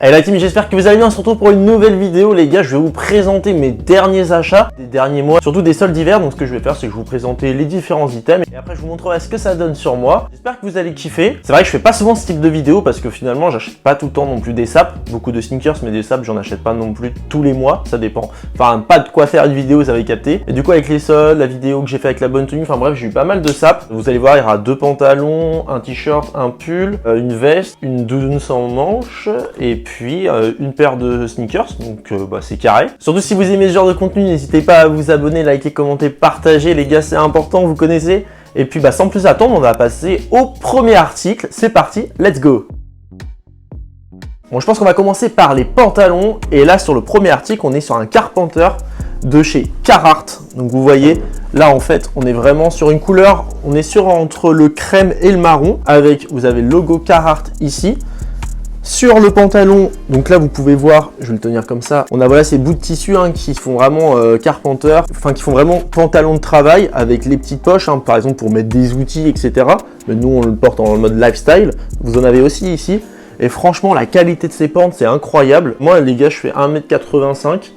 Hey la team, j'espère que vous allez bien, on se retrouve pour une nouvelle vidéo les gars. Je vais vous présenter mes derniers achats des derniers mois, surtout des soldes d'hiver. Donc ce que je vais faire, c'est que je vais vous présenter les différents items et après je vous montrerai ce que ça donne sur moi. J'espère que vous allez kiffer. C'est vrai que je fais pas souvent ce type de vidéo parce que finalement j'achète pas tout le temps non plus des sapes, beaucoup de sneakers, mais des sapes j'en achète pas non plus tous les mois, ça dépend. Enfin pas de quoi faire une vidéo, vous avez capté. Et du coup avec les soldes, la vidéo que j'ai fait avec la bonne tenue, enfin bref, j'ai eu pas mal de sapes. Vous allez voir, il y aura 2 pantalons, un t-shirt, un pull, une veste, une doudoune sans manches et puis une paire de sneakers, donc c'est carré. Surtout si vous aimez ce genre de contenu, n'hésitez pas à vous abonner, liker, commenter, partager, les gars, c'est important, vous connaissez. Et puis sans plus attendre, on va passer au premier article. C'est parti, let's go. Bon, je pense qu'on va commencer par les pantalons. Et là, sur le premier article, on est sur un Carpenter de chez Carhartt. Donc vous voyez, là en fait, on est vraiment sur une couleur, on est sur entre le crème et le marron, avec, vous avez le logo Carhartt ici. Sur le pantalon, donc là vous pouvez voir, je vais le tenir comme ça, on a voilà ces bouts de tissu qui font vraiment Carpenter, enfin qui font vraiment pantalon de travail avec les petites poches, par exemple pour mettre des outils, etc. Mais nous on le porte en mode lifestyle, vous en avez aussi ici. Et franchement la qualité de ces pants c'est incroyable. Moi les gars je fais 1m85,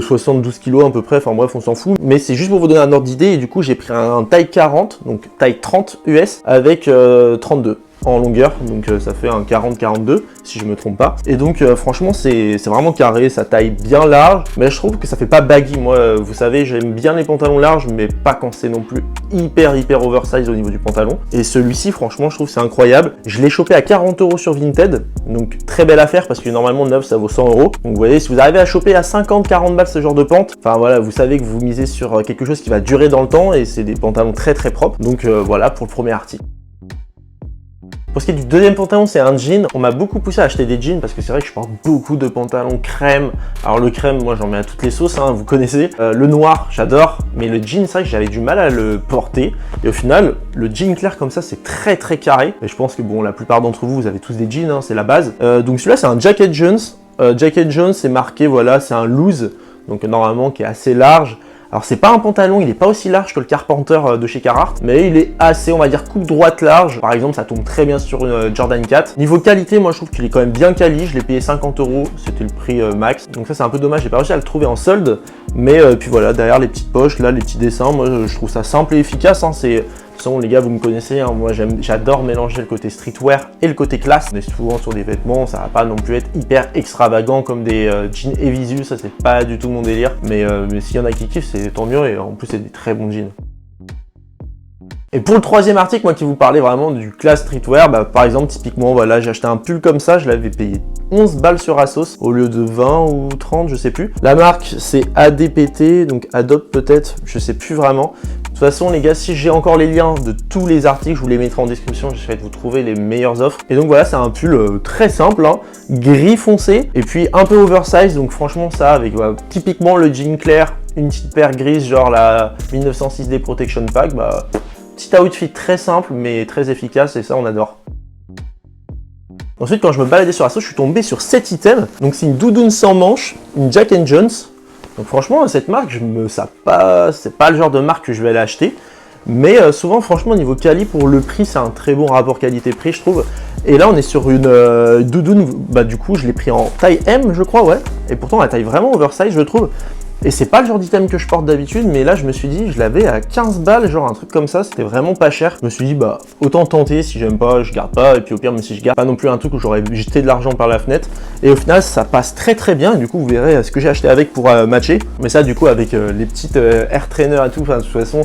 72 kg à peu près, enfin bref on s'en fout. Mais c'est juste pour vous donner un ordre d'idée et du coup j'ai pris un taille 40, donc taille 30 US avec 32. En longueur, donc ça fait un 40-42 si je me trompe pas. Et donc franchement c'est vraiment carré, ça taille bien large, mais je trouve que ça fait pas baggy. Moi vous savez j'aime bien les pantalons larges, mais pas quand c'est non plus hyper oversize au niveau du pantalon. Et celui-ci franchement je trouve c'est incroyable. Je l'ai chopé à 40 € sur Vinted, donc très belle affaire parce que normalement neuf ça vaut 100 €. Donc vous voyez, si vous arrivez à choper à 50-40 balles ce genre de pente, enfin voilà, vous savez que vous misez sur quelque chose qui va durer dans le temps et c'est des pantalons très propres. Donc voilà pour le premier article. Pour ce qui est du deuxième pantalon, c'est un jean. On m'a beaucoup poussé à acheter des jeans parce que c'est vrai que je porte beaucoup de pantalons crème. Alors le crème, moi j'en mets à toutes les sauces, vous connaissez. Le noir, j'adore, mais le jean, c'est vrai que j'avais du mal à le porter. Et au final, le jean clair comme ça, c'est très carré. Et je pense que bon, la plupart d'entre vous, vous avez tous des jeans, c'est la base. Donc celui-là, c'est un Jacket Jones. Jacket Jones, c'est marqué, voilà, c'est un loose, donc normalement qui est assez large. Alors c'est pas un pantalon, il n'est pas aussi large que le Carpenter de chez Carhartt, mais il est assez, on va dire, coupe droite large. Par exemple, ça tombe très bien sur une Jordan 4. Niveau qualité, moi je trouve qu'il est quand même bien quali. Je l'ai payé 50 €, c'était le prix max. Donc ça c'est un peu dommage, j'ai pas réussi à le trouver en solde. Mais puis voilà, derrière les petites poches, là les petits dessins, moi je trouve ça simple et efficace. C'est... De toute façon les gars vous me connaissez, moi j'adore mélanger le côté streetwear et le côté classe. On est souvent sur des vêtements, ça va pas non plus être hyper extravagant comme des jeans Evisu, ça c'est pas du tout mon délire. Mais s'il y en a qui kiffent c'est tant mieux et en plus c'est des très bons jeans. Et pour le troisième article, moi qui vous parlais vraiment du classe streetwear, par exemple typiquement voilà, j'ai acheté un pull comme ça, je l'avais payé 11 balles sur Asos au lieu de 20 ou 30, je sais plus. La marque c'est ADPT, donc Adopt peut-être, je sais plus vraiment. De toute façon les gars, si j'ai encore les liens de tous les articles, je vous les mettrai en description, j'essaierai de vous trouver les meilleures offres. Et donc voilà, c'est un pull très simple, gris foncé, et puis un peu oversize, donc franchement ça avec typiquement le jean clair, une petite paire grise, genre la 1906D Protection Pack, petit outfit très simple mais très efficace et ça on adore. Ensuite quand je me baladais sur Asos, je suis tombé sur 7 items. Donc c'est une doudoune sans manches, une Jack & Jones. Donc franchement cette marque, c'est pas le genre de marque que je vais aller acheter. Mais souvent franchement niveau quali pour le prix, c'est un très bon rapport qualité-prix je trouve. Et là on est sur une doudoune, du coup je l'ai pris en taille M je crois, ouais. Et pourtant la taille vraiment oversize je trouve. Et c'est pas le genre d'item que je porte d'habitude, mais là je me suis dit, je l'avais à 15 balles, genre un truc comme ça, c'était vraiment pas cher. Je me suis dit, autant tenter, si j'aime pas, je garde pas, et puis au pire, même si je garde, pas non plus un truc où j'aurais jeté de l'argent par la fenêtre. Et au final, ça passe très bien, et du coup, vous verrez ce que j'ai acheté avec pour matcher. Mais ça, du coup, avec les petites air trainers et tout, de toute façon,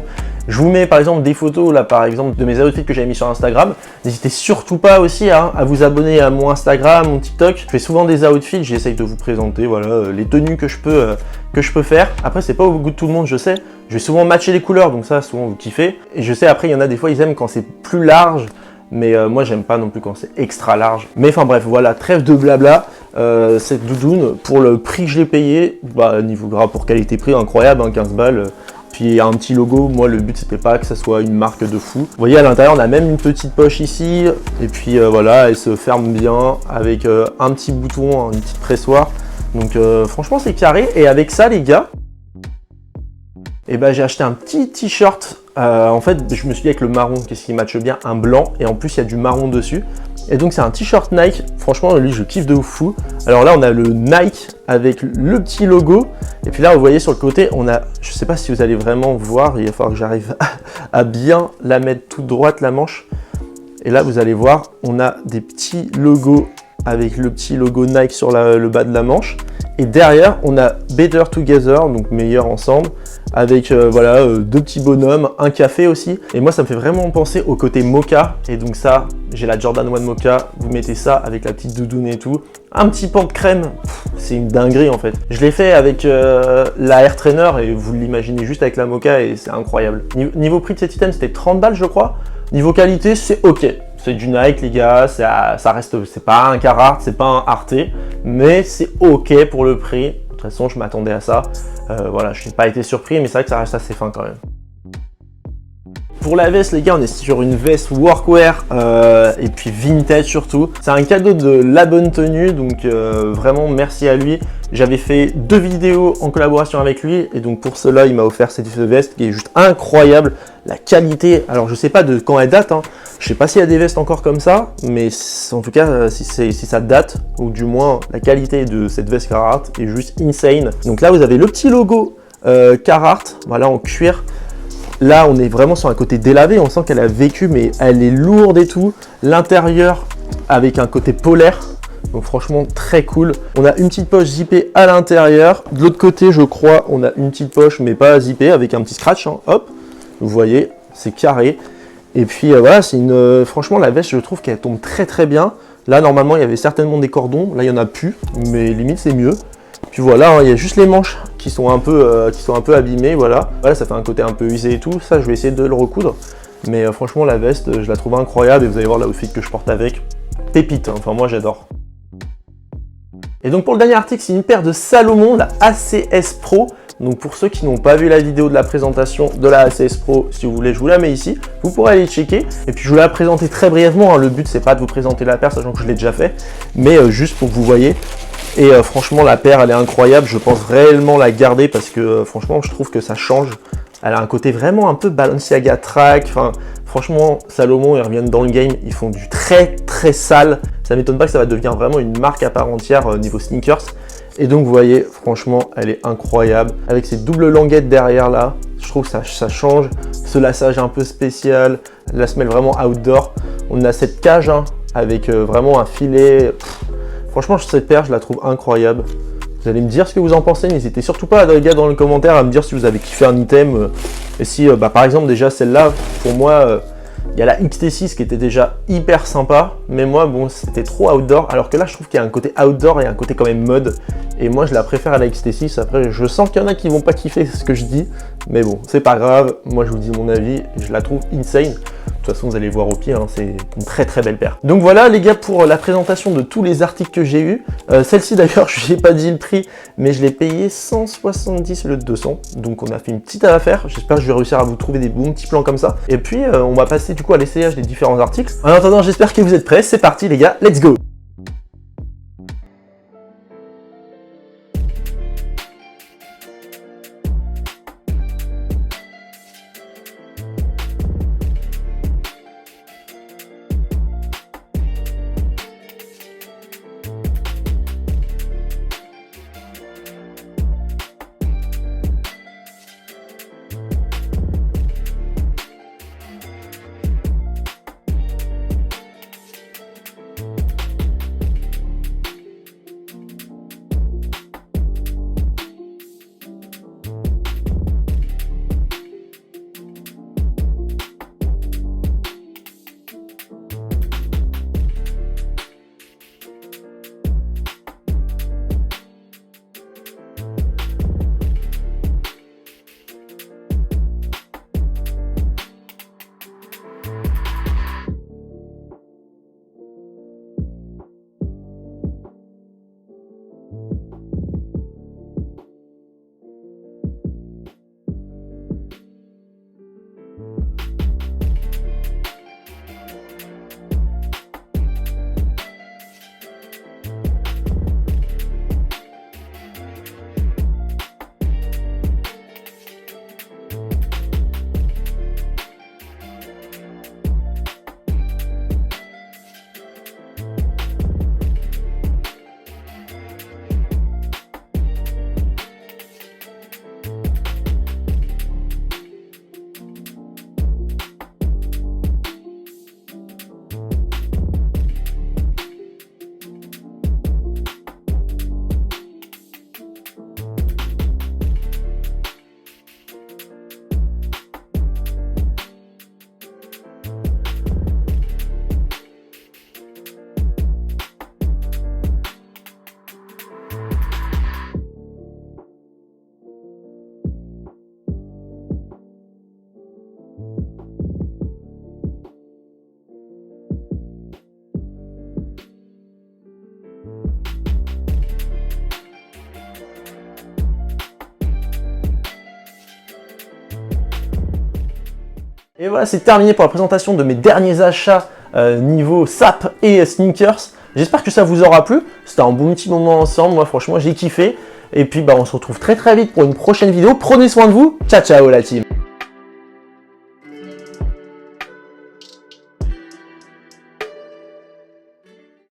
je vous mets par exemple des photos là par exemple de mes outfits que j'avais mis sur Instagram. N'hésitez surtout pas aussi à vous abonner à mon Instagram, mon TikTok. Je fais souvent des outfits, j'essaye de vous présenter voilà, les tenues que je peux faire. Après c'est pas au goût de tout le monde je sais. Je vais souvent matcher les couleurs donc ça souvent vous kiffez. Et je sais après il y en a des fois ils aiment quand c'est plus large. Mais moi j'aime pas non plus quand c'est extra large. Mais enfin bref voilà, trêve de blabla. Cette doudoune pour le prix que je l'ai payé, niveau gras pour qualité-prix incroyable, 15 balles. Puis il y a un petit logo, moi le but c'était pas que ça soit une marque de fou. Vous voyez à l'intérieur on a même une petite poche ici. Et puis voilà, elle se ferme bien avec un petit bouton, une petite pressoir. Donc franchement c'est carré. Et avec ça les gars, Et bah j'ai acheté un petit t-shirt. En fait, je me suis dit avec le marron, qu'est-ce qui matche bien? Un blanc, et en plus il y a du marron dessus. Et donc c'est un t-shirt Nike, franchement lui je kiffe de fou. Alors là on a le Nike avec le petit logo. Et puis là vous voyez sur le côté, on a, je sais pas si vous allez vraiment voir, il va falloir que j'arrive à bien la mettre toute droite la manche. Et là vous allez voir, on a des petits logos avec le petit logo Nike sur le bas de la manche. Et derrière, on a Better Together, donc meilleur ensemble, avec voilà, deux petits bonhommes, un café aussi. Et moi, ça me fait vraiment penser au côté mocha. Et donc ça, j'ai la Jordan 1 Mocha. Vous mettez ça avec la petite doudoune et tout. Un petit pan de crème, c'est une dinguerie en fait. Je l'ai fait avec la Air Trainer et vous l'imaginez juste avec la Mocha et c'est incroyable. Niveau prix de cet item, c'était 30 balles je crois. Niveau qualité, c'est ok. C'est du Nike les gars, ça reste, c'est pas un Carhartt, c'est pas un Arte, mais c'est ok pour le prix. De toute façon, je m'attendais à ça. Voilà, je n'ai pas été surpris, mais c'est vrai que ça reste assez fin quand même. Pour la veste les gars, on est sur une veste workwear et puis vintage surtout. C'est un cadeau de La Bonne Tenue, donc vraiment merci à lui. J'avais fait 2 vidéos en collaboration avec lui et donc pour cela il m'a offert cette veste qui est juste incroyable. La qualité, alors je sais pas de quand elle date, hein. Je sais pas s'il y a des vestes encore comme ça, mais en tout cas si ça date, ou du moins la qualité de cette veste Carhartt est juste insane. Donc là vous avez le petit logo Carhartt, voilà en cuir. Là, on est vraiment sur un côté délavé, on sent qu'elle a vécu, mais elle est lourde et tout. L'intérieur avec un côté polaire, donc franchement très cool. On a une petite poche zippée à l'intérieur. De l'autre côté, je crois, on a une petite poche, mais pas zippée, avec un petit scratch, hein. Hop, vous voyez, c'est carré. Et puis voilà, c'est franchement, la veste, je trouve qu'elle tombe très très bien. Là, normalement, il y avait certainement des cordons. Là, il n'y en a plus, mais limite, c'est mieux. Puis voilà, hein, il y a juste les manches qui sont un peu abîmées, voilà. Voilà, ça fait un côté un peu usé et tout. Ça, je vais essayer de le recoudre. Mais franchement, la veste, je la trouve incroyable. Et vous allez voir l'outfit que je porte avec. Pépite, hein. Enfin moi, j'adore. Et donc pour le dernier article, c'est une paire de Salomon, la ACS Pro. Donc pour ceux qui n'ont pas vu la vidéo de la présentation de la ACS Pro, si vous voulez, je vous la mets ici. Vous pourrez aller checker. Et puis je vais la présenter très brièvement, hein. Le but, c'est pas de vous présenter la paire, sachant que je l'ai déjà fait. Mais juste pour que vous voyez. Et franchement, la paire, elle est incroyable. Je pense réellement la garder parce que franchement, je trouve que ça change. Elle a un côté vraiment un peu Balenciaga track. Enfin, franchement, Salomon, ils reviennent dans le game. Ils font du très très sale. Ça m'étonne pas que ça va devenir vraiment une marque à part entière niveau sneakers. Et donc, vous voyez, franchement, elle est incroyable. Avec ces doubles languettes derrière là, je trouve que ça change. Ce lassage un peu spécial, la semelle vraiment outdoor. On a cette cage hein, avec vraiment un filet. Franchement, cette paire, je la trouve incroyable. Vous allez me dire ce que vous en pensez. N'hésitez surtout pas, les gars, dans les commentaires à me dire si vous avez kiffé un item. Et si, par exemple, déjà celle-là, pour moi, il y a la XT6 qui était déjà hyper sympa. Mais moi, bon, c'était trop outdoor. Alors que là, je trouve qu'il y a un côté outdoor et un côté quand même mode. Et moi, je la préfère à la XT6. Après, je sens qu'il y en a qui vont pas kiffer ce que je dis. Mais bon, c'est pas grave. Moi, je vous dis mon avis. Je la trouve insane. De toute façon, vous allez voir au pied, hein, c'est une très très belle paire. Donc voilà les gars pour la présentation de tous les articles que j'ai eu. Celle-ci d'ailleurs, je n'ai pas dit le prix, mais je l'ai payé 170 le 200. Donc on a fait une petite affaire. J'espère que je vais réussir à vous trouver des bons petits plans comme ça. Et puis on va passer du coup à l'essayage des différents articles. En attendant, j'espère que vous êtes prêts. C'est parti les gars, let's go! Et voilà, c'est terminé pour la présentation de mes derniers achats niveau SAP et sneakers. J'espère que ça vous aura plu. C'était un bon petit moment ensemble. Moi, franchement, j'ai kiffé. Et puis, on se retrouve très vite pour une prochaine vidéo. Prenez soin de vous. Ciao, ciao la team.